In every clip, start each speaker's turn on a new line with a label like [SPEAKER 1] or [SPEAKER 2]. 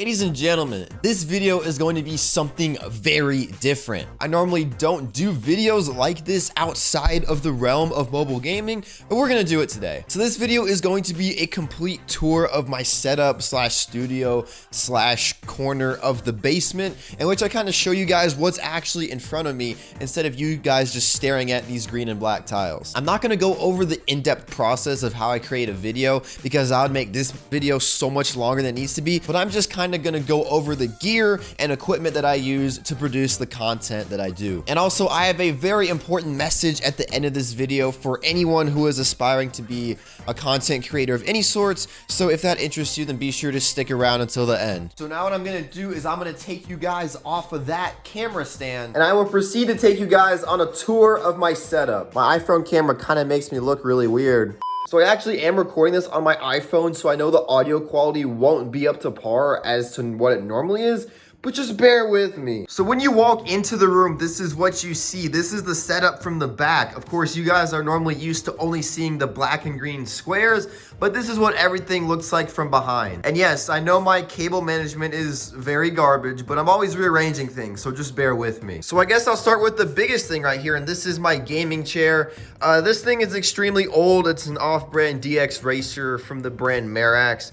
[SPEAKER 1] Ladies and gentlemen, this video is going to be something very different. I normally don't do videos like this outside of the realm of mobile gaming, but we're going to do it today. So this video is going to be a complete tour of my setup slash studio slash corner of the basement, in which I kind of show you guys what's actually in front of me instead of you guys just staring at these green and black tiles. I'm not going to go over the in-depth process of how I create a video because I would make this video so much longer than it needs to be, but I'm just kind of going to go over the gear and equipment that I use to produce the content that I do. And also, I have a very important message at the end of this video for anyone who is aspiring to be a content creator of any sorts. So if that interests you, then be sure to stick around until the end. So now what I'm going to do is I'm going to take you guys off of that camera stand and I will proceed to take you guys on a tour of my setup. My iPhone camera kind of makes me look really weird. So I actually am recording this on my iPhone, so I know the audio quality won't be up to par as to what it normally is, but just bear with me. So when you walk into the room, this is what you see. This is the setup from the back. Of course, you guys are normally used to only seeing the black and green squares, but this is what everything looks like from behind. And yes, I know my cable management is very garbage, but I'm always rearranging things, so just bear with me. So I guess I'll start with the biggest thing right here, and this is my gaming chair. This thing is extremely old. It's an off-brand DX Racer from the brand Merax.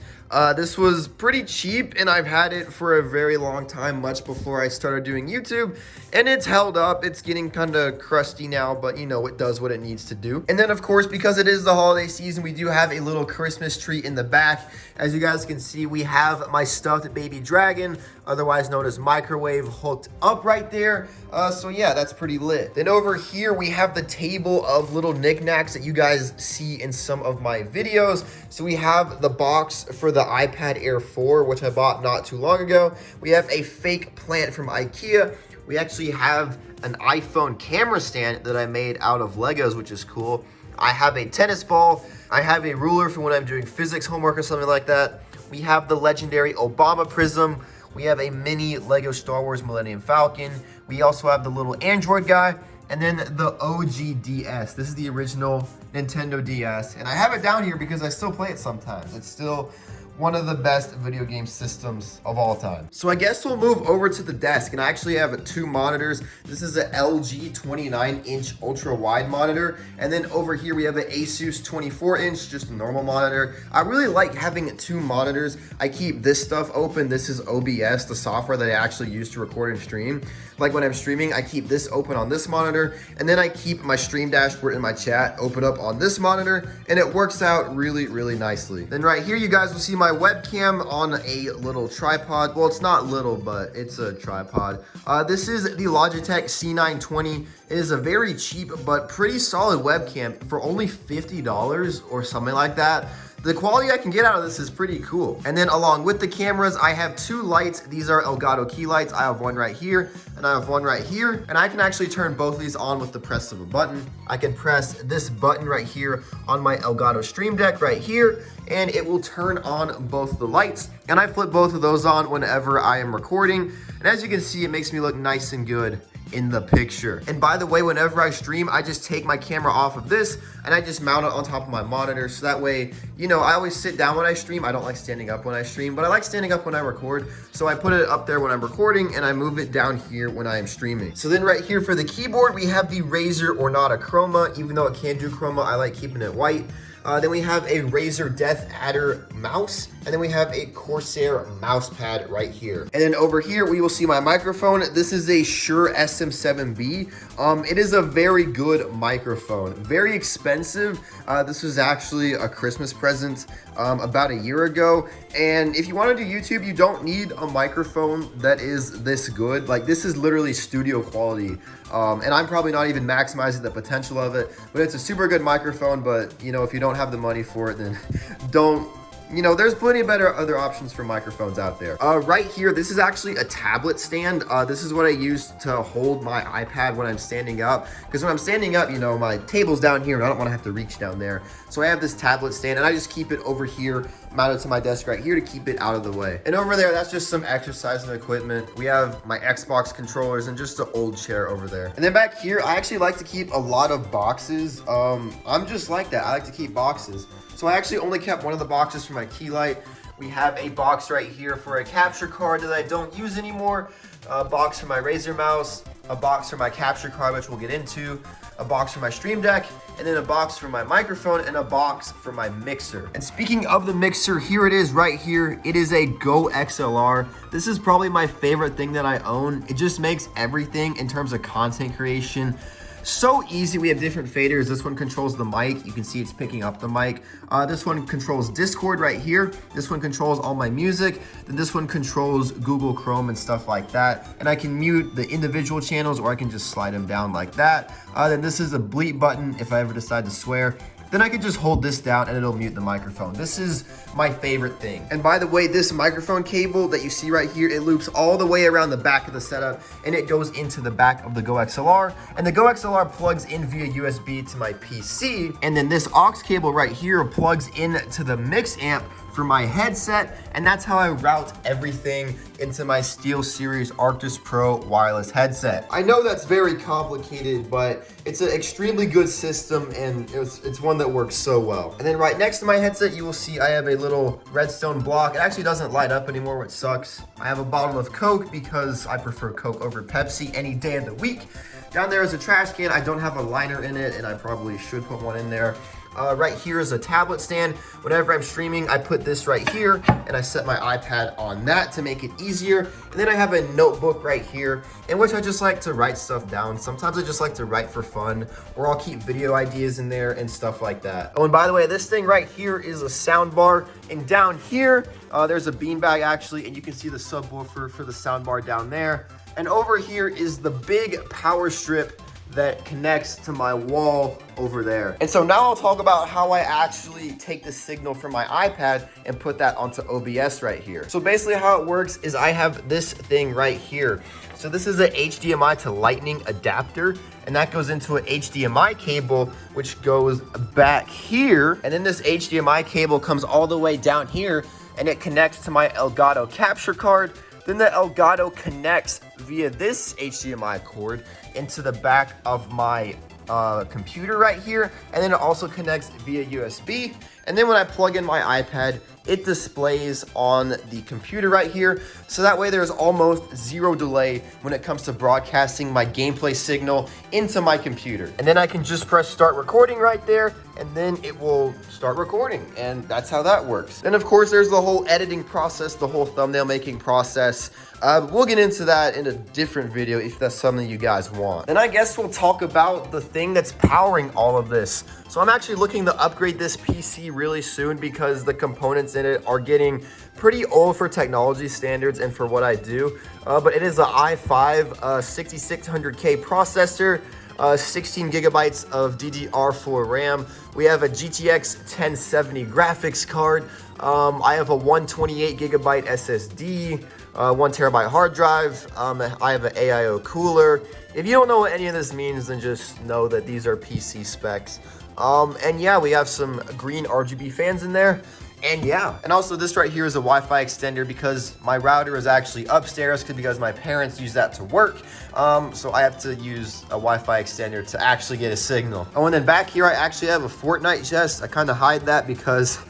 [SPEAKER 1] This was pretty cheap and I've had it for a very long time, much before I started doing YouTube, and it's held up. It's getting kind of crusty now, but you know, it does what it needs to do. And then of course, because it is the holiday season, we do have a little Christmas tree in the back. As you guys can see, we have my stuffed baby dragon, otherwise known as Microwave, hooked up right there. So yeah, that's pretty lit. Then over here, we have the table of little knickknacks that you guys see in some of my videos. So we have the box for the iPad Air 4, which I bought not too long ago. We have a fake plant from IKEA. We actually have an iPhone camera stand that I made out of Legos, which is cool. I have a tennis ball. I have a ruler for when I'm doing physics homework or something like that. We have the legendary Obama prism. We have a mini Lego Star Wars Millennium Falcon. We also have the little Android guy. And then the OG DS. This is the original Nintendo DS. And I have it down here because I still play it sometimes. It's still one of the best video game systems of all time. So I guess we'll move over to the desk, and I actually have two monitors. This is a LG 29-inch ultra wide monitor, and then over here we have an Asus 24-inch, just a normal monitor. I really like having two monitors. I keep this stuff open. This is OBS, the software that I actually use to record and stream. Like when I'm streaming, I keep this open on this monitor, and then I keep my stream dashboard in my chat open up on this monitor, and it works out really, really nicely. Then right here, you guys will see my webcam on a little tripod. Well, it's not little, but it's a tripod. This is the Logitech C920. It is a very cheap but pretty solid webcam for only $50 or something like that. The quality I can get out of this is pretty cool. And then along with the cameras, I have two lights. These are Elgato key lights. I have one right here and I have one right here. And I can actually turn both of these on with the press of a button. I can press this button right here on my Elgato Stream Deck right here, and it will turn on both the lights. And I flip both of those on whenever I am recording. And as you can see, it makes me look nice and good in the picture. And by the way, whenever I stream, I just take my camera off of this and I just mount it on top of my monitor. So that way, you know, I always sit down when I stream. I don't like standing up when I stream, but I like standing up when I record. So I put it up there when I'm recording and I move it down here when I am streaming. So then right here for the keyboard, we have the Razer Ornata Chroma. Even though it can do chroma, I like keeping it white. Then we have a Razer Death Adder mouse, and then we have a Corsair mouse pad right here. And then over here, we will see my microphone. This is a Shure SM7B. It is a very good microphone, very expensive. This was actually a Christmas present about a year ago. And if you want to do YouTube, you don't need a microphone that is this good. Like, this is literally studio quality. And I'm probably not even maximizing the potential of it, but it's a super good microphone. But you know, if you don't have the money for it, then don't. You know, there's plenty of better other options for microphones out there. Right here, this is actually a tablet stand. This is what I use to hold my iPad when I'm standing up. Because when I'm standing up, you know, my table's down here and I don't want to have to reach down there. So I have this tablet stand and I just keep it over here, mounted to my desk right here to keep it out of the way. And over there, that's just some exercising equipment. We have my Xbox controllers and just an old chair over there. And then back here, I actually like to keep a lot of boxes. I'm just like that. I like to keep boxes. So I actually only kept one of the boxes for my key light. We have a box right here for a capture card that I don't use anymore, a box for my Razer mouse, a box for my capture card, which we'll get into, a box for my Stream Deck, and then a box for my microphone, and a box for my mixer. And speaking of the mixer, here it is right here. It is a Go XLR. This is probably my favorite thing that I own. It just makes everything in terms of content creation so easy. We have different faders. This one controls the mic. You can see it's picking up the mic. This one controls Discord right here. This one controls all my music. Then this one controls Google Chrome and stuff like that. And I can mute the individual channels, or I can just slide them down like that. Then this is a bleep button if I ever decide to swear. Then I can just hold this down and it'll mute the microphone. This is my favorite thing. And by the way, this microphone cable that you see right here, it loops all the way around the back of the setup and it goes into the back of the Go XLR. And the Go XLR plugs in via USB to my PC. And then this aux cable right here plugs into the mix amp for my headset, and that's how I route everything into my SteelSeries Arctis Pro wireless headset. I know that's very complicated, but it's an extremely good system, and it's one that works so well. And then right next to my headset, you will see I have a little redstone block. It actually doesn't light up anymore, which sucks. I have a bottle of Coke because I prefer Coke over Pepsi any day of the week. Down there is a trash can. I don't have a liner in it, and I probably should put one in there. Right here is a tablet stand. Whenever I'm streaming, I put this right here and I set my iPad on that to make it easier. And then I have a notebook right here in which I just like to write stuff down. Sometimes I just like to write for fun, or I'll keep video ideas in there and stuff like that. Oh, and by the way, this thing right here is a sound bar. And down here, there's a beanbag actually, and you can see the subwoofer for the sound bar down there. And over here is the big power strip that connects to my wall over there. And so now I'll talk about how I actually take the signal from my iPad and put that onto OBS right here. So basically how it works is I have this thing right here. So this is a HDMI to Lightning adapter, and that goes into an HDMI cable, which goes back here. And then this HDMI cable comes all the way down here, and it connects to my Elgato capture card. Then the Elgato connects via this HDMI cord into the back of my computer right here, and then it also connects via USB. And then when I plug in my iPad, it displays on the computer right here. So that way there's almost zero delay when it comes to broadcasting my gameplay signal into my computer. And then I can just press start recording right there, and then it will start recording. And that's how that works. Then of course there's the whole editing process, the whole thumbnail making process. We'll get into that in a different video if that's something you guys want. Then I guess we'll talk about the thing that's powering all of this. So I'm actually looking to upgrade this PC really soon because the components in it are getting pretty old for technology standards and for what I do. But it is an i5 6600K processor, 16 gigabytes of DDR4 RAM. We have a GTX 1070 graphics card. I have a 128 gigabyte SSD, 1 terabyte hard drive. I have an AIO cooler. If you don't know what any of this means, then just know that these are PC specs. And yeah, we have some green RGB fans in there. And yeah, and also this right here is a Wi-Fi extender because my router is actually upstairs because my parents use that to work. So I have to use a Wi-Fi extender to actually get a signal. Oh, and then back here, I actually have a Fortnite chest. I kind of hide that because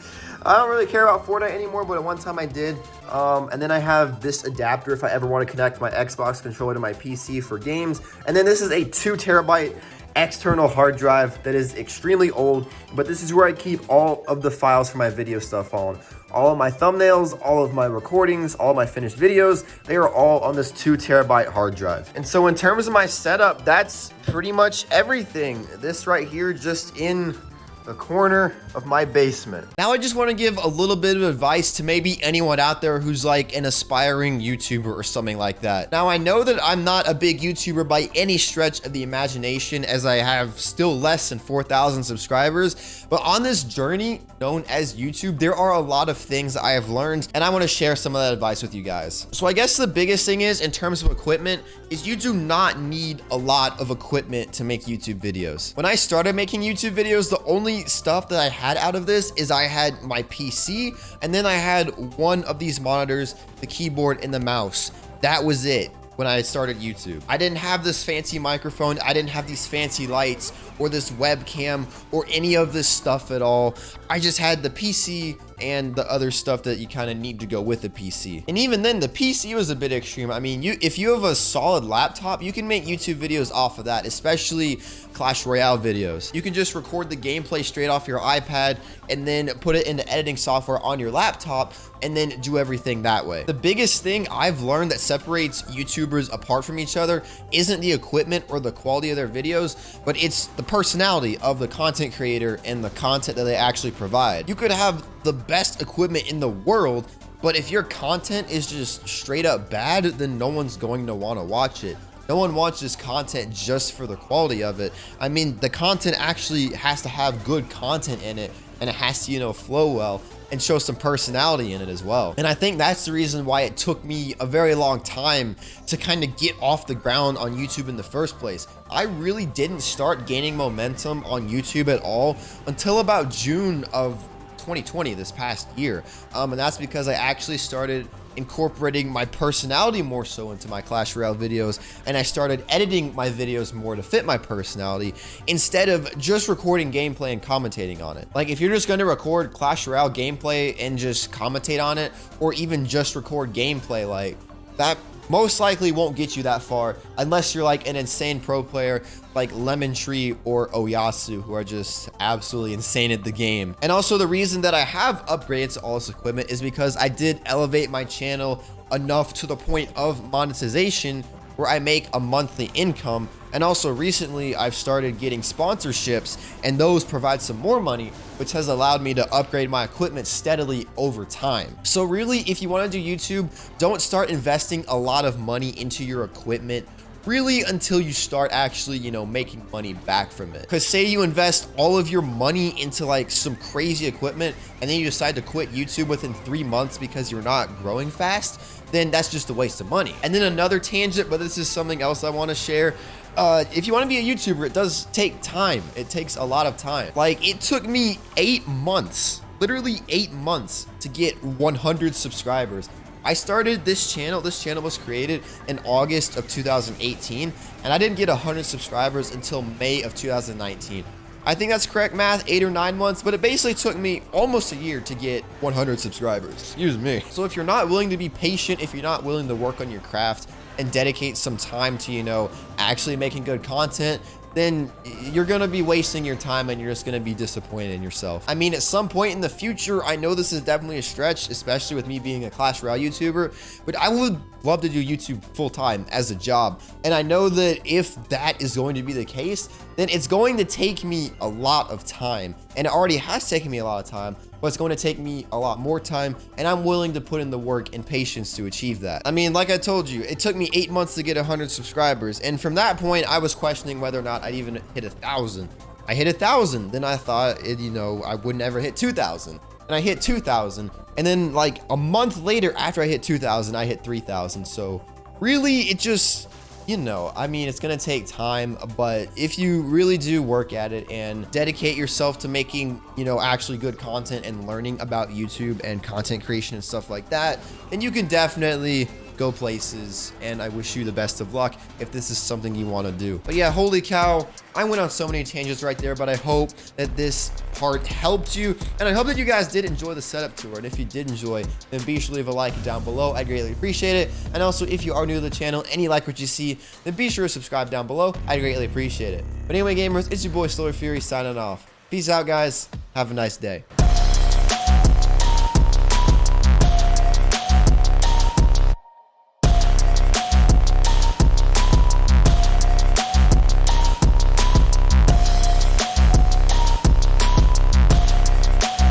[SPEAKER 1] I don't really care about Fortnite anymore, but at one time I did. And then I have this adapter if I ever want to connect my Xbox controller to my PC for games. And then this is a 2 terabyte external hard drive that is extremely old, but this is where I keep all of the files for my video stuff on. All of my thumbnails, all of my recordings, all of my finished videos, they are all on this 2 terabyte hard drive. And so in terms of my setup, that's pretty much everything. This right here just in the corner of my basement. Now I just want to give a little bit of advice to maybe anyone out there who's like an aspiring YouTuber or something like that. Now I know that I'm not a big YouTuber by any stretch of the imagination, as I have still less than 4,000 subscribers, but on this journey known as YouTube, there are a lot of things I have learned, and I want to share some of that advice with you guys. So I guess the biggest thing is, in terms of equipment, is you do not need a lot of equipment to make YouTube videos. When I started making YouTube videos, the only stuff that I had out of this is I had my PC, and then I had one of these monitors, the keyboard, and the mouse. That was it when I started YouTube. I didn't have this fancy microphone. I didn't have these fancy lights or this webcam or any of this stuff at all. I just had the PC and the other stuff that you kind of need to go with the PC. And even then, the PC was a bit extreme. I mean, if you have a solid laptop, you can make YouTube videos off of that, especially Clash Royale videos. You can just record the gameplay straight off your iPad and then put it into editing software on your laptop and then do everything that way. The biggest thing I've learned that separates YouTubers apart from each other isn't the equipment or the quality of their videos, but it's the personality of the content creator and the content that they actually provide. You could have the best equipment in the world, but if your content is just straight up bad, then no one's going to want to watch it. No one watches content just for the quality of it. I mean, the content actually has to have good content in it, and it has to, you know, flow well and show some personality in it as well. And I think that's the reason why it took me a very long time to kind of get off the ground on YouTube in the first place. I really didn't start gaining momentum on YouTube at all until about June of 2020, this past year. And that's because I actually started incorporating my personality more so into my Clash Royale videos, and I started editing my videos more to fit my personality instead of just recording gameplay and commentating on it. Like, if you're just going to record Clash Royale gameplay and just commentate on it, or even just record gameplay, like, that most likely won't get you that far unless you're like an insane pro player like Lemon Tree or Oyasu, who are just absolutely insane at the game. And also, the reason that I have upgraded to all this equipment is because I did elevate my channel enough to the point of monetization where I make a monthly income. And also recently I've started getting sponsorships, and those provide some more money, which has allowed me to upgrade my equipment steadily over time. So really, if you want to do YouTube, don't start investing a lot of money into your equipment really until you start actually, you know, making money back from it. Because say you invest all of your money into like some crazy equipment and then you decide to quit YouTube within 3 months because you're not growing fast, then that's just a waste of money. And then another tangent, but this is something else I want to share. If you want to be a YouTuber, it does take time. It takes a lot of time. Like, it took me 8 months, literally 8 months to get 100 subscribers. I started this channel was created in August of 2018, and I didn't get 100 subscribers until May of 2019. I think that's correct math, 8 or 9 months, but it basically took me almost a year to get 100 subscribers. Excuse me. So if you're not willing to be patient, if you're not willing to work on your craft and dedicate some time to, you know, actually making good content, then you're going to be wasting your time and you're just going to be disappointed in yourself. I mean, at some point in the future, I know this is definitely a stretch, especially with me being a Clash Royale YouTuber, but I would love to do YouTube full time as a job. And I know that if that is going to be the case, then it's going to take me a lot of time. And it already has taken me a lot of time, but it's going to take me a lot more time, and I'm willing to put in the work and patience to achieve that. I mean, like I told you, it took me 8 months to get 100 subscribers, and from that point, I was questioning whether or not I'd even hit 1,000. I hit 1,000, then I thought, you know, I would never hit 2,000, and I hit 2,000, and then like a month later, after I hit 2,000, I hit 3,000. So really, it just, you know, I mean, it's gonna take time, but if you really do work at it and dedicate yourself to making, you know, actually good content and learning about YouTube and content creation and stuff like that, then you can definitely go places, and I wish you the best of luck if this is something you want to do. But yeah, holy cow, I went on so many tangents right there, but I hope that this part helped you, and I hope that you guys did enjoy the setup tour. And if you did enjoy, then be sure to leave a like down below. I greatly appreciate it. And also, if you are new to the channel and you like what you see, then be sure to subscribe down below. I greatly appreciate it. But anyway, gamers, it's your boy Slower Fury signing off. Peace out, guys. Have a nice day.